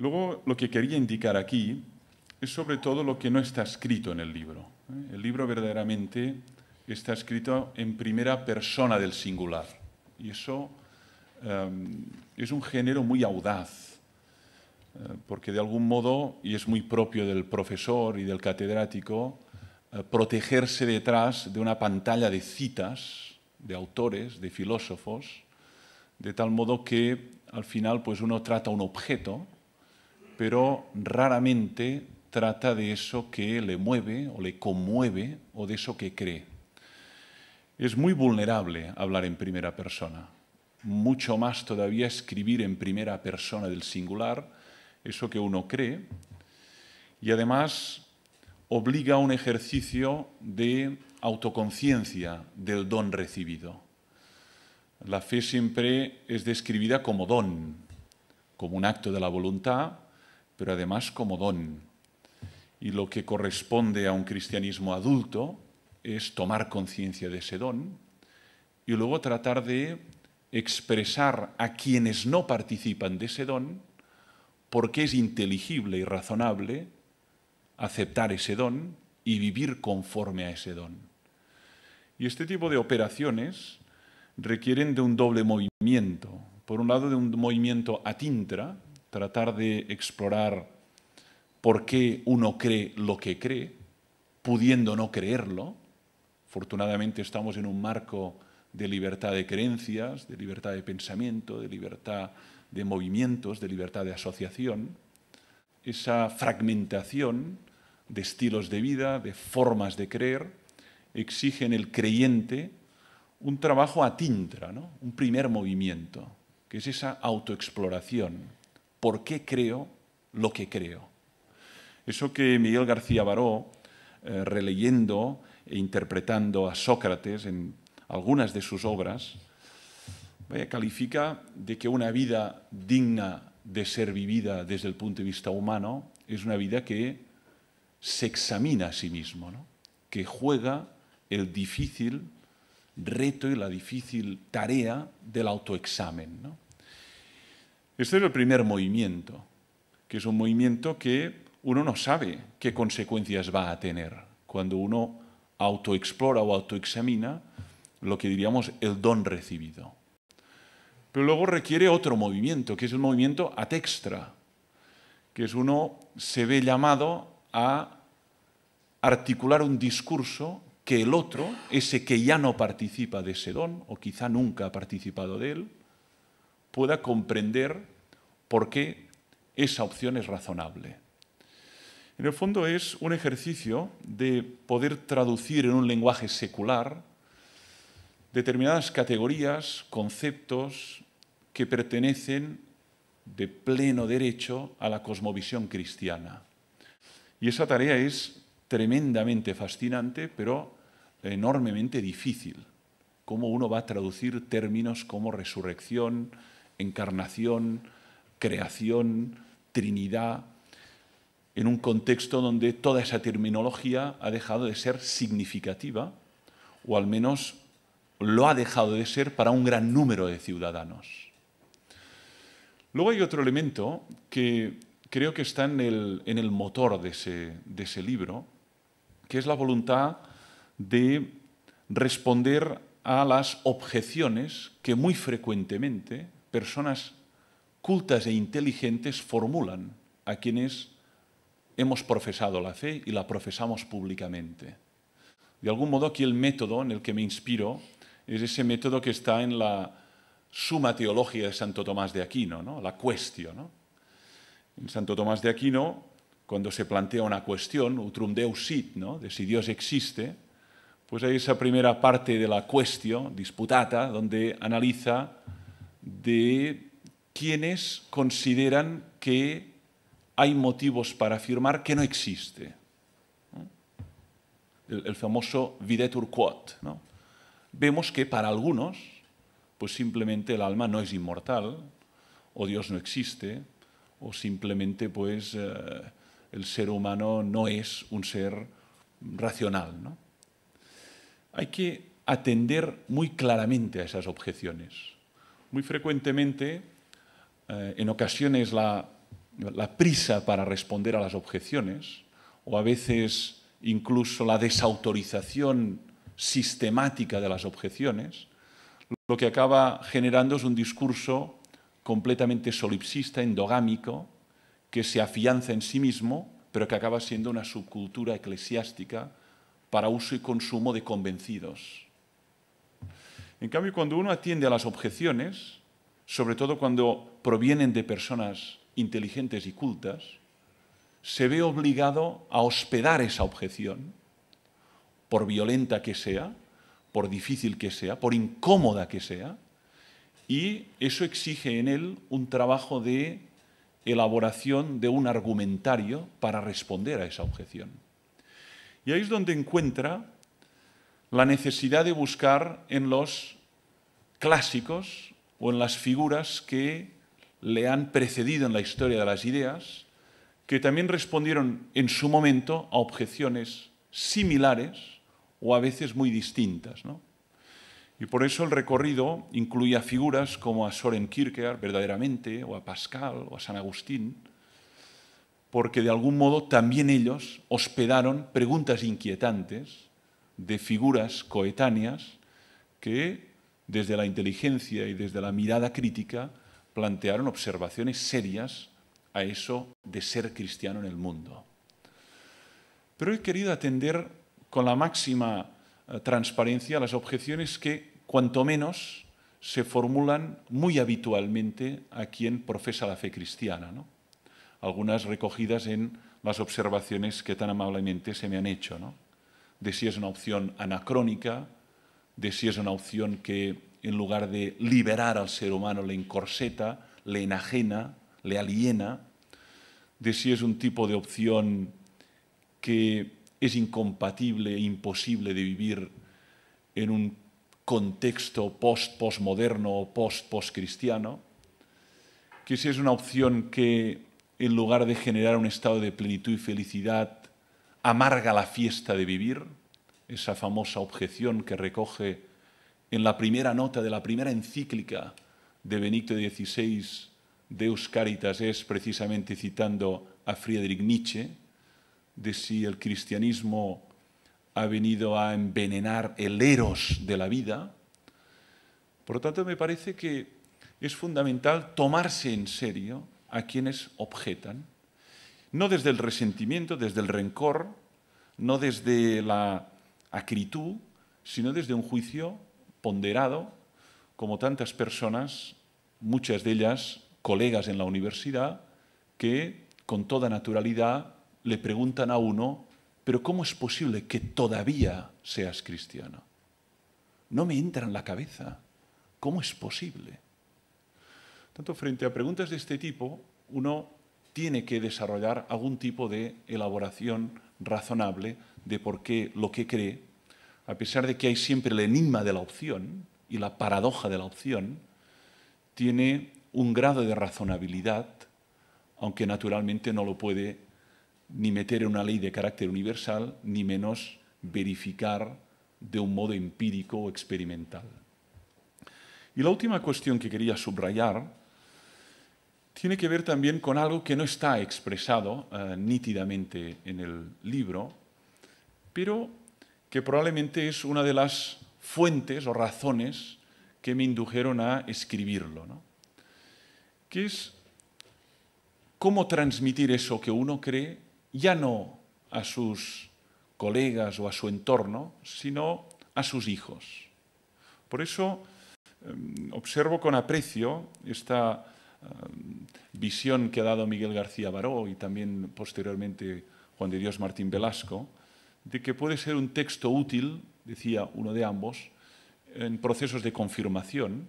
Luego, lo que quería indicar aquí es sobre todo lo que no está escrito en el libro. El libro verdaderamente está escrito en primera persona del singular. Y eso es un género muy audaz, porque de algún modo, y es muy propio del profesor y del catedrático, protegerse detrás de una pantalla de citas, de autores, de filósofos, de tal modo que al final pues uno trata un objeto, pero raramente trata de eso que le mueve o le conmueve o de eso que cree. Es muy vulnerable hablar en primera persona, mucho más todavía escribir en primera persona del singular, eso que uno cree, y además obliga a un ejercicio de autoconciencia del don recibido. La fe siempre es describida como don, como un acto de la voluntad, pero además como don. Y lo que corresponde a un cristianismo adulto es tomar conciencia de ese don y luego tratar de expresar a quienes no participan de ese don por qué es inteligible y razonable aceptar ese don y vivir conforme a ese don. Y este tipo de operaciones requieren de un doble movimiento. Por un lado, de un movimiento ad intra, tratar de explorar por qué uno cree lo que cree, pudiendo no creerlo. Afortunadamente estamos en un marco de libertad de creencias, de libertad de pensamiento, de libertad de movimientos, de libertad de asociación. Esa fragmentación de estilos de vida, de formas de creer, exige en el creyente un trabajo ad intra, ¿no? Un primer movimiento, que es esa autoexploración. ¿Por qué creo lo que creo? Eso que Miguel García Baró, releyendo e interpretando a Sócrates en algunas de sus obras, califica de que una vida digna de ser vivida desde el punto de vista humano es una vida que se examina a sí mismo, ¿no? Que juega el difícil reto y la difícil tarea del autoexamen, ¿no? Este es el primer movimiento, que es un movimiento que uno no sabe qué consecuencias va a tener cuando uno autoexplora o autoexamina lo que diríamos el don recibido. Pero luego requiere otro movimiento, que es el movimiento ad extra, que es uno se ve llamado a articular un discurso que el otro, ese que ya no participa de ese don, o quizá nunca ha participado de él, pueda comprender por qué esa opción es razonable. En el fondo es un ejercicio de poder traducir en un lenguaje secular determinadas categorías, conceptos que pertenecen de pleno derecho a la cosmovisión cristiana. Y esa tarea es tremendamente fascinante, pero enormemente difícil. Cómo uno va a traducir términos como resurrección, encarnación, creación, Trinidad, en un contexto donde toda esa terminología ha dejado de ser significativa, o al menos lo ha dejado de ser para un gran número de ciudadanos. Luego hay otro elemento que creo que está en el motor de ese libro, que es la voluntad de responder a las objeciones que muy frecuentemente personas cultas e inteligentes formulan a quienes hemos profesado la fe y la profesamos públicamente. De algún modo, aquí el método en el que me inspiro es ese método que está en la Summa Theologia de Santo Tomás de Aquino, ¿no? La quaestio, ¿no? En Santo Tomás de Aquino, cuando se plantea una cuestión, utrum Deus sit, ¿no? De si Dios existe, pues hay esa primera parte de la quaestio disputata, donde analiza de quienes consideran que hay motivos para afirmar que no existe. El famoso videtur quod, ¿no? Vemos que para algunos, pues simplemente el alma no es inmortal, o Dios no existe, o simplemente pues el ser humano no es un ser racional, ¿no? Hay que atender muy claramente a esas objeciones. Muy frecuentemente, en ocasiones la la prisa para responder a las objeciones, o a veces incluso la desautorización sistemática de las objeciones, lo que acaba generando es un discurso completamente solipsista, endogámico, que se afianza en sí mismo, pero que acaba siendo una subcultura eclesiástica para uso y consumo de convencidos. En cambio, cuando uno atiende a las objeciones, sobre todo cuando provienen de personas inteligentes y cultas, se ve obligado a hospedar esa objeción, por violenta que sea, por difícil que sea, por incómoda que sea, y eso exige en él un trabajo de elaboración de un argumentario para responder a esa objeción. Y ahí es donde encuentra la necesidad de buscar en los clásicos o en las figuras que le han precedido en la historia de las ideas, que también respondieron en su momento a objeciones similares o a veces muy distintas, ¿no? Y por eso el recorrido incluía figuras como a Søren Kierkegaard, verdaderamente, o a Pascal, o a San Agustín, porque de algún modo también ellos hospedaron preguntas inquietantes de figuras coetáneas que, desde la inteligencia y desde la mirada crítica, plantearon observaciones serias a eso de ser cristiano en el mundo. Pero he querido atender con la máxima transparencia las objeciones que, cuanto menos, se formulan muy habitualmente a quien profesa la fe cristiana, ¿no? Algunas recogidas en las observaciones que tan amablemente se me han hecho, ¿no? De si es una opción anacrónica, de si es una opción que, en lugar de liberar al ser humano, le encorseta, le enajena, le aliena, de si es un tipo de opción que es incompatible e imposible de vivir en un contexto postmoderno o postcristiano, que si es una opción que, en lugar de generar un estado de plenitud y felicidad, amarga la fiesta de vivir, esa famosa objeción que recoge en la primera nota de la primera encíclica de Benedicto XVI, Deus Caritas, es precisamente citando a Friedrich Nietzsche, de si el cristianismo ha venido a envenenar el eros de la vida. Por lo tanto, me parece que es fundamental tomarse en serio a quienes objetan, no desde el resentimiento, desde el rencor, no desde la acritud, sino desde un juicio ponderado, como tantas personas, muchas de ellas colegas en la universidad, que con toda naturalidad le preguntan a uno: ¿pero cómo es posible que todavía seas cristiano? No me entra en la cabeza. ¿Cómo es posible? Tanto frente a preguntas de este tipo, uno tiene que desarrollar algún tipo de elaboración razonable de por qué lo que cree, a pesar de que hay siempre el enigma de la opción y la paradoja de la opción, tiene un grado de razonabilidad, aunque naturalmente no lo puede ni meter en una ley de carácter universal, ni menos verificar de un modo empírico o experimental. Y la última cuestión que quería subrayar tiene que ver también con algo que no está expresado nítidamente en el libro, pero que probablemente es una de las fuentes o razones que me indujeron a escribirlo, ¿no? Que es cómo transmitir eso que uno cree, ya no a sus colegas o a su entorno, sino a sus hijos. Por eso observo con aprecio esta visión que ha dado Miguel García Baró y también posteriormente Juan de Dios Martín Velasco, de que puede ser un texto útil, decía uno de ambos, en procesos de confirmación,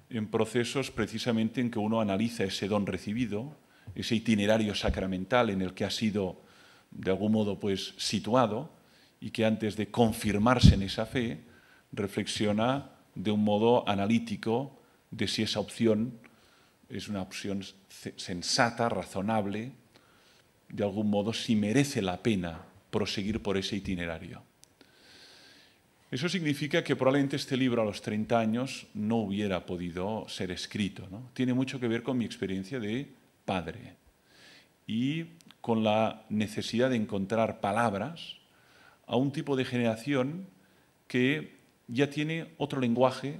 en procesos precisamente en que uno analiza ese don recibido, ese itinerario sacramental en el que ha sido de algún modo pues situado y que antes de confirmarse en esa fe reflexiona de un modo analítico de si esa opción es una opción sensata, razonable, de algún modo si merece la pena proseguir por ese itinerario. Eso significa que probablemente este libro a los 30 años no hubiera podido ser escrito, ¿no? Tiene mucho que ver con mi experiencia de padre. y con la necesidad de encontrar palabras a un tipo de generación que ya tiene otro lenguaje,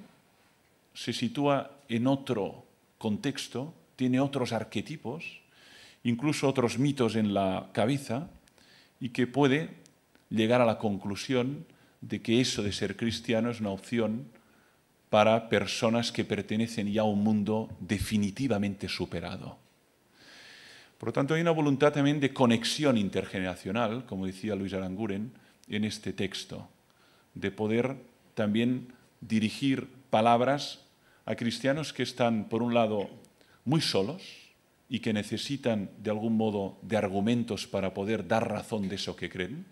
se sitúa en otro contexto, tiene otros arquetipos, incluso otros mitos en la cabeza, y que puede llegar a la conclusión de que eso de ser cristiano es una opción para personas que pertenecen ya a un mundo definitivamente superado. Por lo tanto, hay una voluntad también de conexión intergeneracional, como decía Luis Aranguren, en este texto, de poder también dirigir palabras a cristianos que están, por un lado, muy solos y que necesitan, de algún modo, de argumentos para poder dar razón de eso que creen.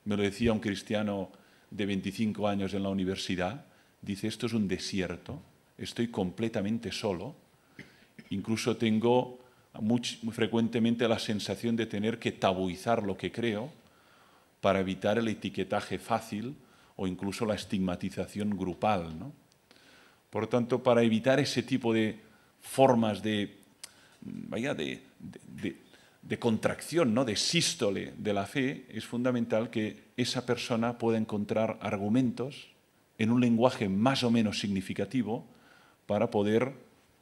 Me lo decía un cristiano de 25 años en la universidad, dice, esto es un desierto, estoy completamente solo, incluso tengo muy frecuentemente la sensación de tener que tabuizar lo que creo para evitar el etiquetaje fácil o incluso la estigmatización grupal, ¿no? Por lo tanto, para evitar ese tipo de formas de contracción, ¿no?, de sístole de la fe, es fundamental que esa persona pueda encontrar argumentos en un lenguaje más o menos significativo para poder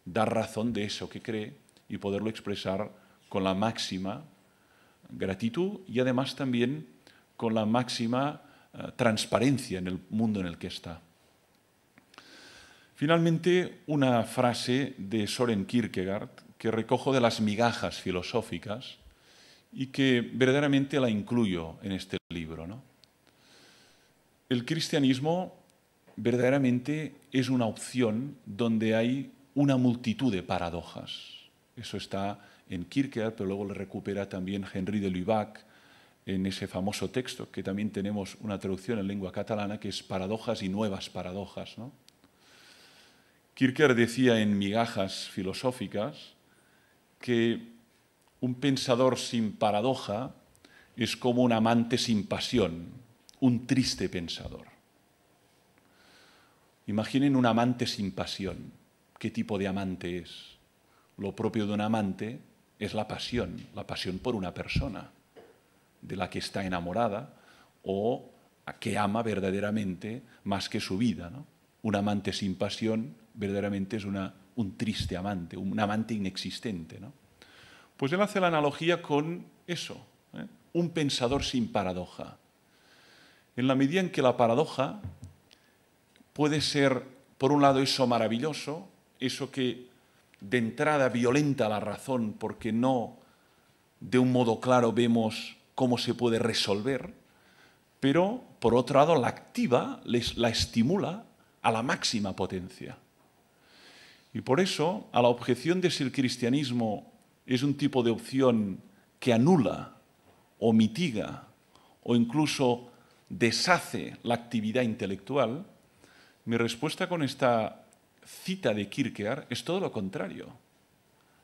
dar razón de eso que cree y poderlo expresar con la máxima gratitud y además también con la máxima transparencia en el mundo en el que está. Finalmente, una frase de Søren Kierkegaard que recojo de las migajas filosóficas y que verdaderamente la incluyo en este libro, ¿no? El cristianismo verdaderamente es una opción donde hay una multitud de paradojas. Eso está en Kierkegaard, pero luego lo recupera también Henri de Lubac en ese famoso texto, que también tenemos una traducción en lengua catalana, que es Paradojas y nuevas paradojas, ¿no? Kierkegaard decía en Migajas filosóficas que un pensador sin paradoja es como un amante sin pasión, un triste pensador. Imaginen un amante sin pasión. ¿Qué tipo de amante es? Lo propio de un amante es la pasión por una persona de la que está enamorada o a que ama verdaderamente más que su vida, ¿no? Un amante sin pasión verdaderamente es un triste amante, un amante inexistente, ¿no? Pues él hace la analogía con eso, ¿eh? Un pensador sin paradoja. En la medida en que la paradoja puede ser, por un lado, eso maravilloso, eso que de entrada violenta la razón porque no de un modo claro vemos cómo se puede resolver, pero por otro lado la activa, la estimula a la máxima potencia. Y por eso, a la objeción de si el cristianismo es un tipo de opción que anula o mitiga o incluso deshace la actividad intelectual, mi respuesta con esta cita de Kierkegaard es todo lo contrario.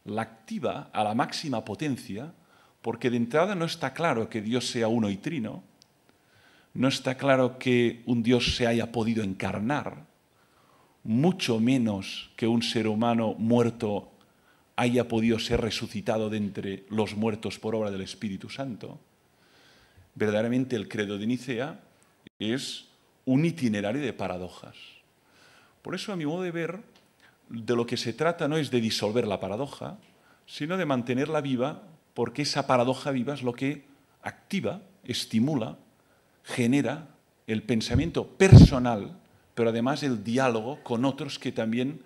La activa a la máxima potencia porque de entrada no está claro que Dios sea uno y trino, no está claro que un Dios se haya podido encarnar, mucho menos que un ser humano muerto haya podido ser resucitado de entre los muertos por obra del Espíritu Santo. Verdaderamente el credo de Nicea es un itinerario de paradojas. Por eso, a mi modo de ver, de lo que se trata no es de disolver la paradoja, sino de mantenerla viva, porque esa paradoja viva es lo que activa, estimula, genera el pensamiento personal, pero además el diálogo con otros que también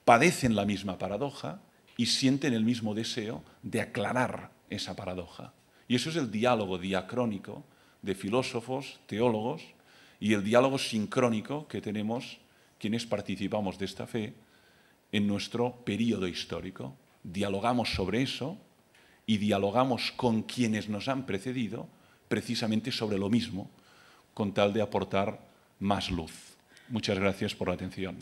padecen la misma paradoja y sienten el mismo deseo de aclarar esa paradoja. Y eso es el diálogo diacrónico de filósofos, teólogos, y el diálogo sincrónico que tenemos quienes participamos de esta fe en nuestro período histórico. Dialogamos sobre eso y dialogamos con quienes nos han precedido precisamente sobre lo mismo, con tal de aportar más luz. Muchas gracias por la atención.